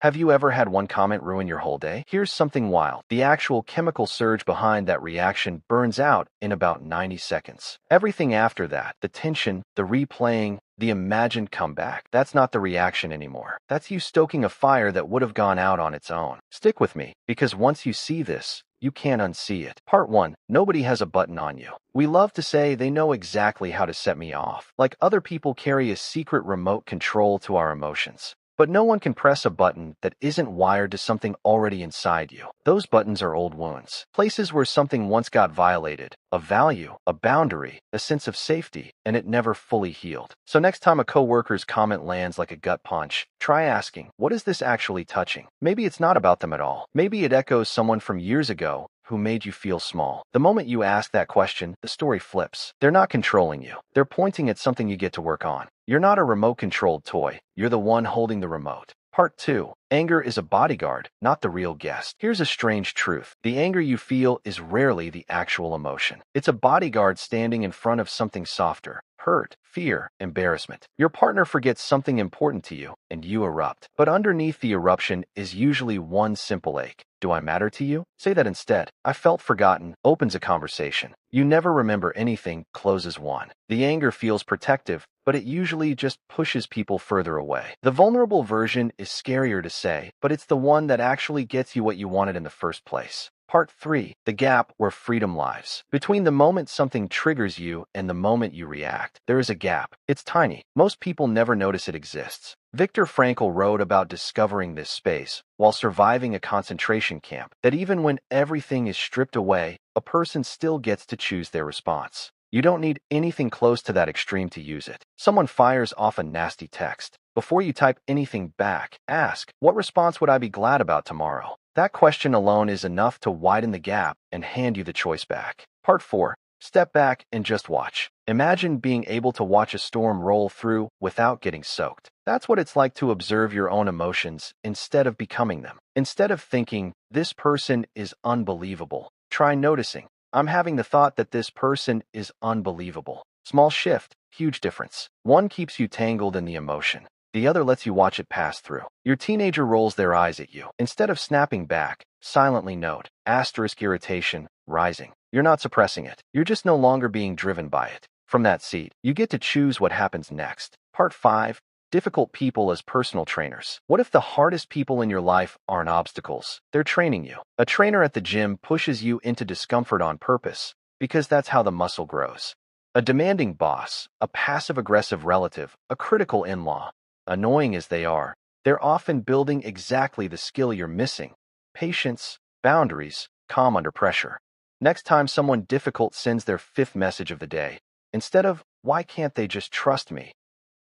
Have you ever had one comment ruin your whole day? Here's something wild. The actual chemical surge behind that reaction burns out in about 90 seconds. Everything after that, the tension, the replaying, the imagined comeback, that's not the reaction anymore. That's you stoking a fire that would have gone out on its own. Stick with me, because once you see this, you can't unsee it. Part 1. Nobody has a button on you. We love to say they know exactly how to set me off, like other people carry a secret remote control to our emotions. But no one can press a button that isn't wired to something already inside you. Those buttons are old wounds, places where something once got violated, a value, a boundary, a sense of safety, and it never fully healed. So next time a coworker's comment lands like a gut punch, try asking, what is this actually touching? Maybe it's not about them at all. Maybe it echoes someone from years ago who made you feel small. The moment you ask that question, the story flips. They're not controlling you. They're pointing at something you get to work on. You're not a remote-controlled toy. You're the one holding the remote. Part 2. Anger is a bodyguard, not the real guest. Here's a strange truth. The anger you feel is rarely the actual emotion. It's a bodyguard standing in front of something softer. Hurt, fear, embarrassment. Your partner forgets something important to you, and you erupt. But underneath the eruption is usually one simple ache. Do I matter to you? Say that instead. I felt forgotten opens a conversation. You never remember anything closes one. The anger feels protective, but it usually just pushes people further away. The vulnerable version is scarier to say, but it's the one that actually gets you what you wanted in the first place. Part 3. The gap where freedom lies. Between the moment something triggers you and the moment you react, there is a gap. It's tiny. Most people never notice it exists. Viktor Frankl wrote about discovering this space while surviving a concentration camp, that even when everything is stripped away, a person still gets to choose their response. You don't need anything close to that extreme to use it. Someone fires off a nasty text. Before you type anything back, ask, what response would I be glad about tomorrow? That question alone is enough to widen the gap and hand you the choice back. Part 4. Step back and just watch. Imagine being able to watch a storm roll through without getting soaked. That's what it's like to observe your own emotions instead of becoming them. Instead of thinking, this person is unbelievable, try noticing, I'm having the thought that this person is unbelievable. Small shift, huge difference. One keeps you tangled in the emotion. The other lets you watch it pass through. Your teenager rolls their eyes at you. Instead of snapping back, silently note, asterisk irritation, rising. You're not suppressing it. You're just no longer being driven by it. From that seat, you get to choose what happens next. Part 5. Difficult people as personal trainers. What if the hardest people in your life aren't obstacles? They're training you. A trainer at the gym pushes you into discomfort on purpose, because that's how the muscle grows. A demanding boss, a passive-aggressive relative, a critical in-law. Annoying as they are, they're often building exactly the skill you're missing. Patience, boundaries, calm under pressure. Next time someone difficult sends their 5th message of the day, instead of, why can't they just trust me?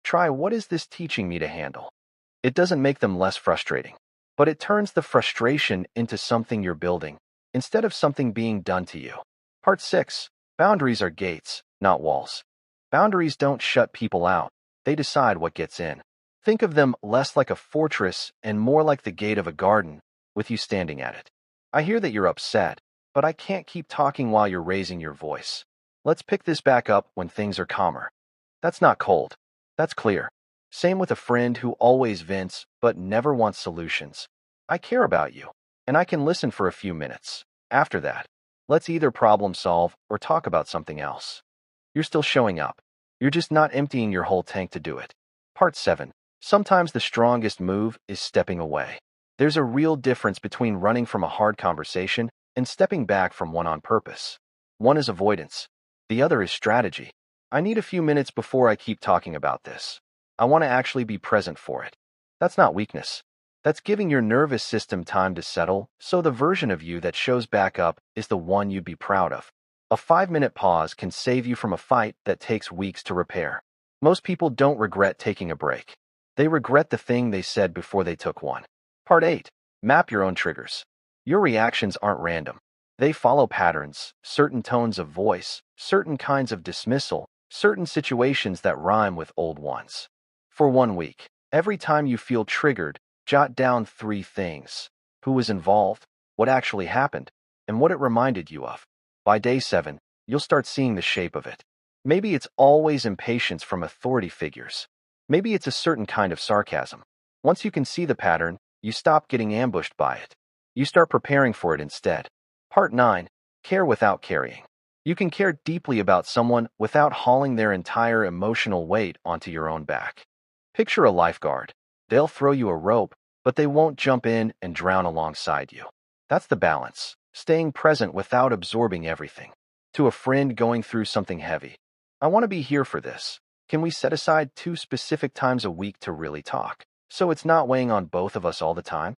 Try, what is this teaching me to handle? It doesn't make them less frustrating, but it turns the frustration into something you're building, instead of something being done to you. Part 6. Boundaries are gates, not walls. Boundaries don't shut people out. They decide what gets in. Think of them less like a fortress and more like the gate of a garden, with you standing at it. I hear that you're upset, but I can't keep talking while you're raising your voice. Let's pick this back up when things are calmer. That's not cold. That's clear. Same with a friend who always vents but never wants solutions. I care about you, and I can listen for a few minutes. After that, let's either problem solve or talk about something else. You're still showing up. You're just not emptying your whole tank to do it. Part 7. Sometimes the strongest move is stepping away. There's a real difference between running from a hard conversation and stepping back from one on purpose. One is avoidance. The other is strategy. I need a few minutes before I keep talking about this. I want to actually be present for it. That's not weakness. That's giving your nervous system time to settle, so the version of you that shows back up is the one you'd be proud of. A 5-minute pause can save you from a fight that takes weeks to repair. Most people don't regret taking a break. They regret the thing they said before they took one. Part 8. Map your own triggers. Your reactions aren't random. They follow patterns, certain tones of voice, certain kinds of dismissal, certain situations that rhyme with old ones. For 1 week, every time you feel triggered, jot down 3 things: who was involved, what actually happened, and what it reminded you of. By day 7, you'll start seeing the shape of it. Maybe it's always impatience from authority figures. Maybe it's a certain kind of sarcasm. Once you can see the pattern, You stop getting ambushed by it. You start preparing for it instead. Part 9. Care without carrying. You can care deeply about someone without hauling their entire emotional weight onto your own back. Picture a lifeguard. They'll throw you a rope, but they won't jump in and drown alongside you. That's the balance, staying present without absorbing everything. To a friend going through something heavy. I want to be here for this. Can we set aside 2 specific times a week to really talk, so it's not weighing on both of us all the time?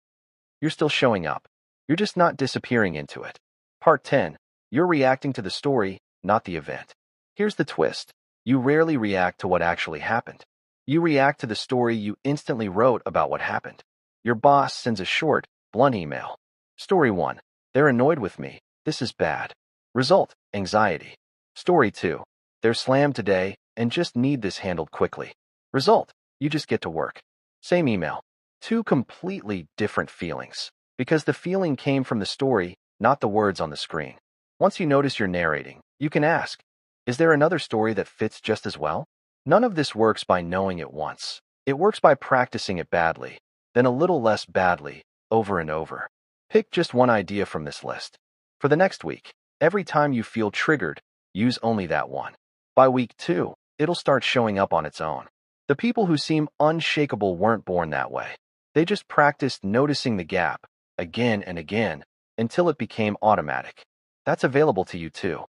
You're still showing up. You're just not disappearing into it. Part 10. You're reacting to the story, not the event. Here's the twist. You rarely react to what actually happened. You react to the story you instantly wrote about what happened. Your boss sends a short, blunt email. Story 1. They're annoyed with me. This is bad. Result, anxiety. Story 2. They're slammed today and just need this handled quickly. Result, you just get to work. Same email. 2 completely different feelings. Because the feeling came from the story, not the words on the screen. Once you notice you're narrating, you can ask, is there another story that fits just as well? None of this works by knowing it once. It works by practicing it badly, then a little less badly, over and over. Pick just one idea from this list. For the next week, every time you feel triggered, use only that one. By week 2, it'll start showing up on its own. The people who seem unshakable weren't born that way. They just practiced noticing the gap, again and again, until it became automatic. That's available to you too.